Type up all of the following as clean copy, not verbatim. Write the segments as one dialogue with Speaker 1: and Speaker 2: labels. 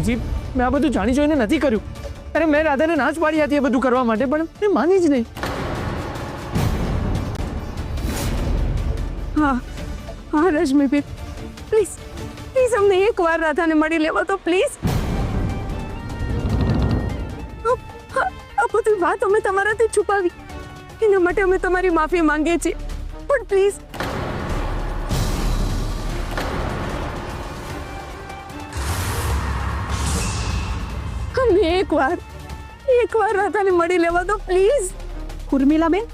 Speaker 1: મમ્મીજી, મેં આ બધું જાણી જોઈને નથી કર્યું. અરે મેં રાધાને ના જ પાડી હતી એ બધું કરવા માટે, પણ એ માની જ નહીં.
Speaker 2: હા હા રશ્મિબેન, પ્લીઝ પ્લીઝ અમને એકવાર રાધાને મળી લેવા તો પ્લીઝ. આ બધી વાત અમે તમારાથી છુપાવી, એના માટે અમે તમારી માફી માંગીએ છીએ, પણ પ્લીઝ અમને એકવાર રાધાને મળી લેવા તો પ્લીઝ.
Speaker 3: ઉર્મિલાબેન,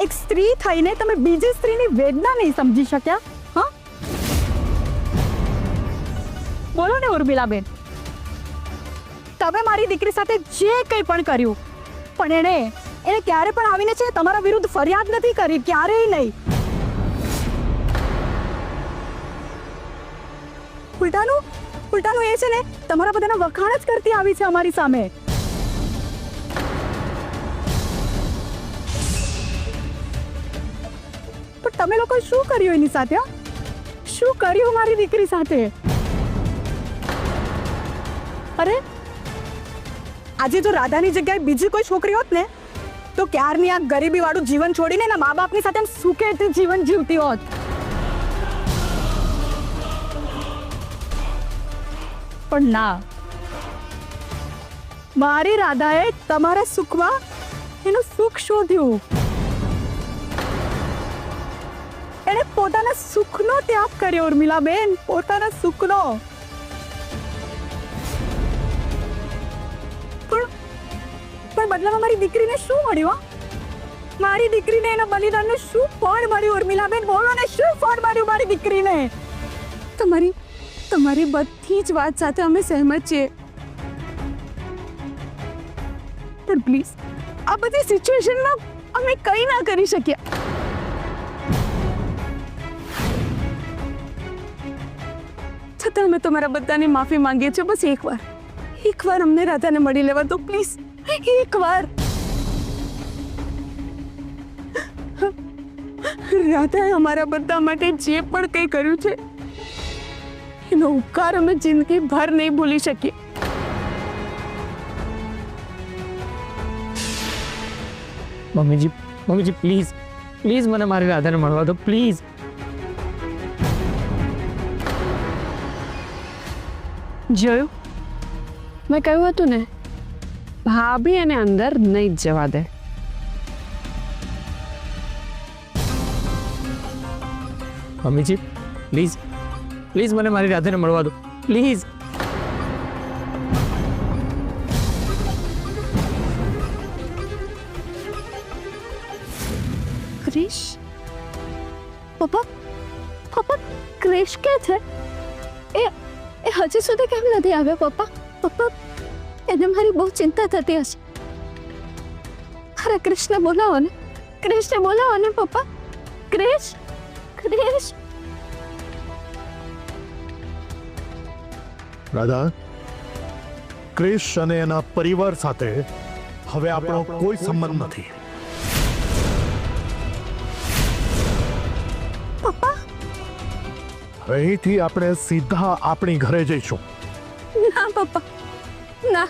Speaker 3: એક સ્ત્રી થઈને તમે બીજી સ્ત્રીની વેદના નહીં સમજી શક્યા? હા, બોલો ને ઉર્મિલાબેન, તમે મારી દીકરી સાથે જે કંઈ પણ કર્યું, પણ એને ક્યારે પણ આવીને છે તમારા વિરુદ્ધ ફરિયાદ નથી કરી, ક્યારેય નહીં. ઉલટાનું એ છે ને તમારા બધાના વખાણ જ કરતી આવી છે અમારી સામે. પણ તમે લોકો શું કર્યું એની સાથે? શું કર્યું મારી દીકરી સાથે? અરે આજે જો રાધાની જગ્યાએ બીજી કોઈ છોકરી હોત ને તો ક્યારની આ ગરીબી વાળું જીવન છોડીને એના મા બાપની સાથે સુખેથી જીવન જીવતી હોત. પણ ના, મારી રાધાએ તમારા સુખમાં એનું સુખ શોધ્યું. એને પોતાના સુખનો ત્યાગ કર્યો ઉર્મિલાબેન, પોતાના સુખનો. પણ બદલામાં મારી દીકરીને શું મળ્યું? મારી દીકરીને એના બલિદાનનું શું ફળ મળ્યું? ઉર્મિલાબેન બોલો ને, શું ફળ મળ્યું મારી દીકરીને?
Speaker 2: તમારી બધી જ વાત સાથે અમે સહેમત છીએ, પણ પ્લીઝ આ બધી સિચ્યુએશનમાં અમે કંઈ ના કરી શક્યા. છતાં અમે તમારા બધાની માફી માંગીએ છીએ. બસ એકવાર અમને રાધાને મળી લેવા તો પ્લીઝ, એકવાર. રાધાએ અમારા બધા માટે જે પણ કંઈ કર્યું છે એનો ઉપકાર અમે જિંદગીભર નહીં ભૂલી શકીએ.
Speaker 1: મમ્મીજી પ્લીઝ મને મારી રાધાને મળવા દો, પ્લીઝ.
Speaker 2: જોયું, મેં કહ્યું હતું ને, ભાભી એને અંદર નહીં જ જવા દે.
Speaker 1: મમ્મીજી પ્લીઝ મને મારી રાધાને મળવા દો, પ્લીઝ.
Speaker 3: ક્રિશ, પપ્પા ક્રિશ કે છે? એ હજી સુધી કેમ નથી આવ્યો? પપ્પા એને મારી બહુ ચિંતા થતી હશે. અરે કૃષ્ણ બોલાવો ને, પપ્પા. ક્રિશ.
Speaker 4: રાધા, ક્રિશ અને એના પરિવાર સાથે હવે આપણો કોઈ સંબંધ નથી.
Speaker 3: પપ્પા,
Speaker 4: અહીંથી આપણે સીધા આપણી ઘરે જઈશું.
Speaker 2: ના પપ્પા, ના.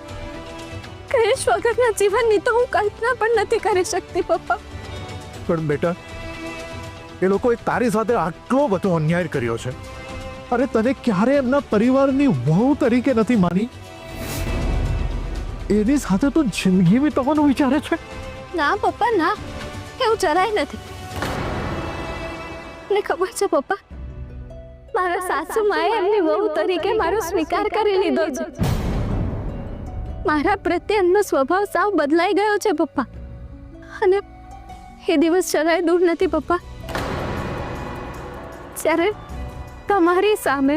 Speaker 2: ક્રિશ વગરના જીવનની તો હું કલ્પના પણ નથી કરી શકતી પપ્પા.
Speaker 4: પણ બેટા, એ લોકોએ તારી સાથે આટલો બધો અન્યાય કર્યો છે. અરે તને ક્યારે એમના પરિવારની વહુ તરીકે નથી માની? એની સાથે તો જિંદગી વિતાવવાનું વિચારે છે?
Speaker 3: ના પપ્પા, ના, એવું જરાય નથી. મને ખબર છે પપ્પા, મારા સાસુમાએ એમની વહુ તરીકે મારો સ્વીકાર કરી લીધો છે. મારા પ્રત્યે એમનો સ્વભાવ સાવ બદલાઈ ગયો છે પપ્પા, અને એ દિવસ જરાય દૂર નથી પપ્પા જ્યારે તમારી સામે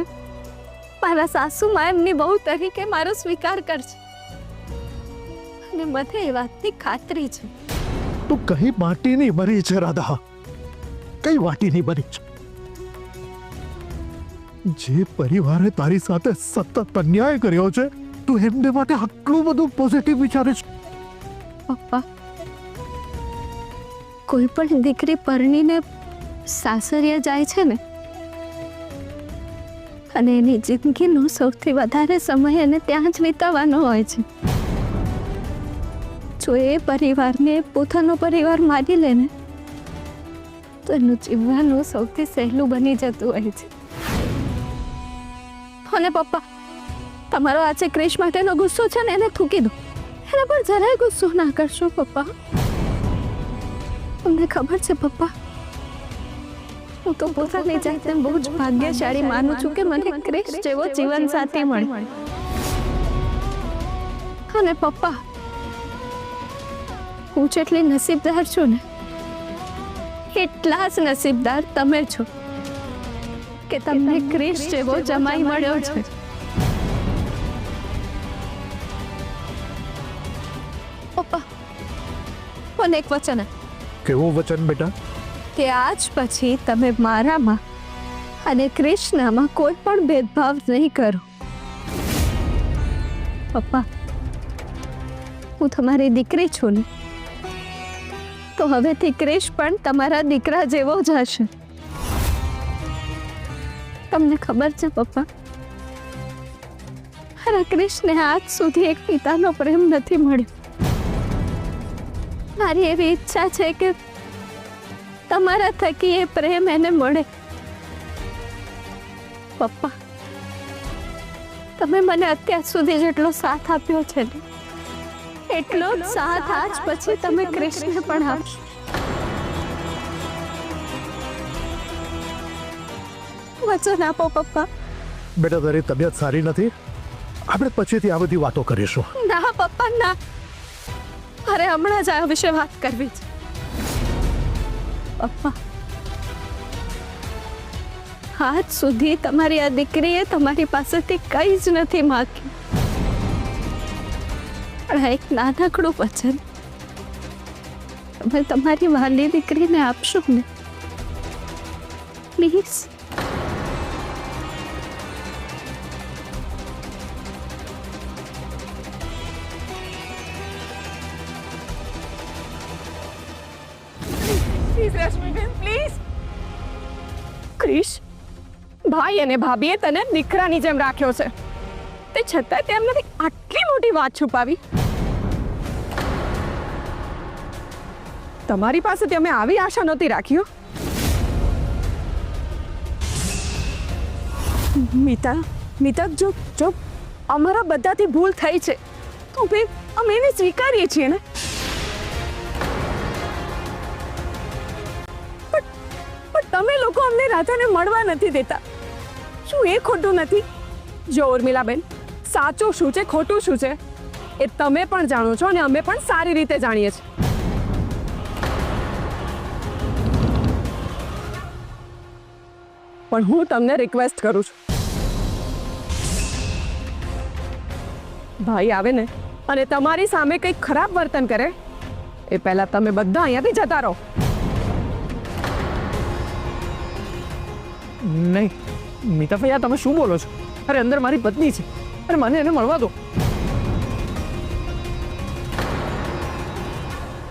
Speaker 3: મારા સાસુમા એમની બહુ તરીકે મારો સ્વીકાર કરશે, અને મને એ વાતની ખાતરી છે.
Speaker 4: તું કઈ માટીની બની છે રાધા, કઈ વાટીની બની છે? જે પરિવારે તારી સાથે સતત અન્યાય કર્યો છે, તું એમને માટે આટલું બધું પોઝિટિવ વિચારે છે?
Speaker 3: પપ્પા, કોઈ પણ દીકરી પરણીને સાસરિયા જાય છે ને, અને એની જિંદગીનો સૌથી વધારે સમય એને ત્યાં જ વિતાવવાનો હોય છે. જો એ પરિવારને પોતાનો પરિવાર માની લે ને તો એનું જીવવાનું સૌથી સહેલું બની જતું હોય છે. અને પપ્પા, તમારો આજે ક્રિશ માટેનો ગુસ્સો છે ને એને થૂકી દો. એના પર જરાય ગુસ્સો ના કરશો પપ્પા. તમને ખબર છે પપ્પા, હું તો પોતાની જાતને બહુ જ ભાગ્યશાળી માનું છું કે મને ક્રિશ જેવો જીવનસાથી મળ્યો. અને પપ્પા, હું જેટલી નસીબદાર છું ને એટલા જ નસીબદાર તમે છો કે તમને ક્રિશ જેવો જમાઈ મળ્યો છે. પપ્પા, મને એક વચન આપો.
Speaker 4: કેવું વચન બેટા?
Speaker 3: કે આજ પછી તમે મારામાં અને કૃષ્ણમાં કોઈ પણ ભેદભાવ નહીં કરો. પપ્પા, હું તમારી દીકરી છું ને, તો હવેથી ક્રિશ પણ તમારા દીકરા જેવો જ હશે. તમને ખબર છે પપ્પા, મારા ક્રિશને આજ સુધી એક પિતાનો પ્રેમ નથી મળ્યો. મારી એવી ઈચ્છા છે કે તમારા થકી એ પ્રેમ એને મળે. પપ્પા, તમે મને અત્યાર સુધી જેટલો સાથ આપ્યો છે ને એટલો જ સાથ આજ પછી તમે કૃષ્ણને પણ આપશો. વચન આપો પપ્પા.
Speaker 4: બેટા, તારી તબિયત સારી નથી, આપણે પછીથી આ બધી વાતો કરીશું.
Speaker 3: ના પપ્પા, ના, મારે હમણાં જ આ વિશે વાત કરવી છે. પપ્પા, આજ સુધી તમારી આ દીકરીએ તમારી પાસેથી કંઈ જ નથી માંગ્યું, પણ આ એક નાનકડું વચન તમે તમારી વાલી દીકરીને આપશો ને, પ્લીઝ.
Speaker 2: ક્રિશ, ભાઈ અને ભાભીએ તને દીકરાની જેમ રાખ્યો છે, તે છતાં તેમનાથી આટલી મોટી વાત છુપાવી. તમારી પાસેથી અમે આવી આશા નહોતી રાખી. મિતા, જો અમારા બધાથી ભૂલ થઈ છે તો અમે એને સ્વીકારીએ છીએ ને. તમે લોકો અમને રાધાને મળવા નથી દેતા. શું એ ખોટું નથી? જો ઉર્મિલાબેન, સાચું શું છે ખોટું શું છે એ તમે પણ જાણો છો અને અમે પણ સારી રીતે જાણીએ છીએ. પણ હું તમને રિક્વેસ્ટ કરું છું, ભાઈ આવે ને અને તમારી સામે કંઈક ખરાબ વર્તન કરે એ પહેલા તમે બધા અહીંયાથી જતા રહો.
Speaker 1: નહીં મીતા ભાઈ, આ તમે શું બોલો છો? અરે અંદર મારી પત્ની છે, અરે મને એને મળવા દો.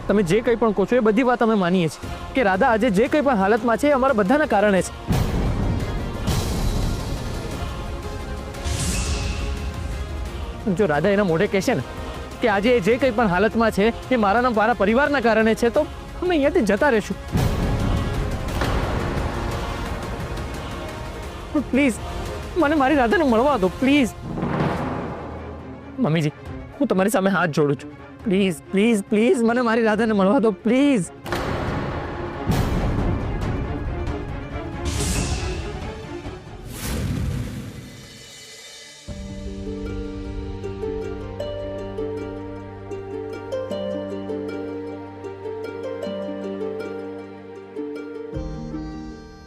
Speaker 1: તમે જે કંઈ પણ કહો છો એ બધી વાત અમે માનીએ છીએ કે રાધા આજે જે કંઈ પણ હાલતમાં છે એ અમારા બધાના કારણે છે. જો રાધા એના મોઢે કહેશે ને કે આજે એ જે કંઈ પણ હાલતમાં છે એ મારા પરિવારના કારણે છે, તો અમે અહીંયાથી જતા રહીશું. પ્લીઝ મને મારી રાધાને મળવા દો, પ્લીઝ. મમ્મીજી, હું તમારી સામે હાથ જોડું છું, પ્લીઝ પ્લીઝ પ્લીઝ મને મારી રાધાને મળવા દો, પ્લીઝ.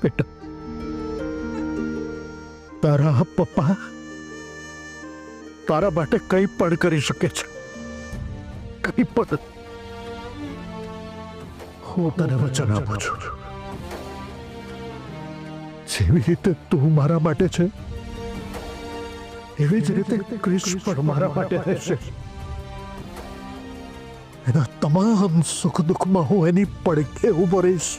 Speaker 4: બેટા, તારા પપ્પા તારા માટે કંઈ પણ કરી શકે છે, કંઈ પણ. હું તને વચન આપું છું, જેવી રીતે તું મારા માટે છે એવી જ રીતે ક્રિશ પણ મારા માટે રહેશે. એના તમામ સુખ દુઃખમાં હું એની પડખે ઊભો રહીશ.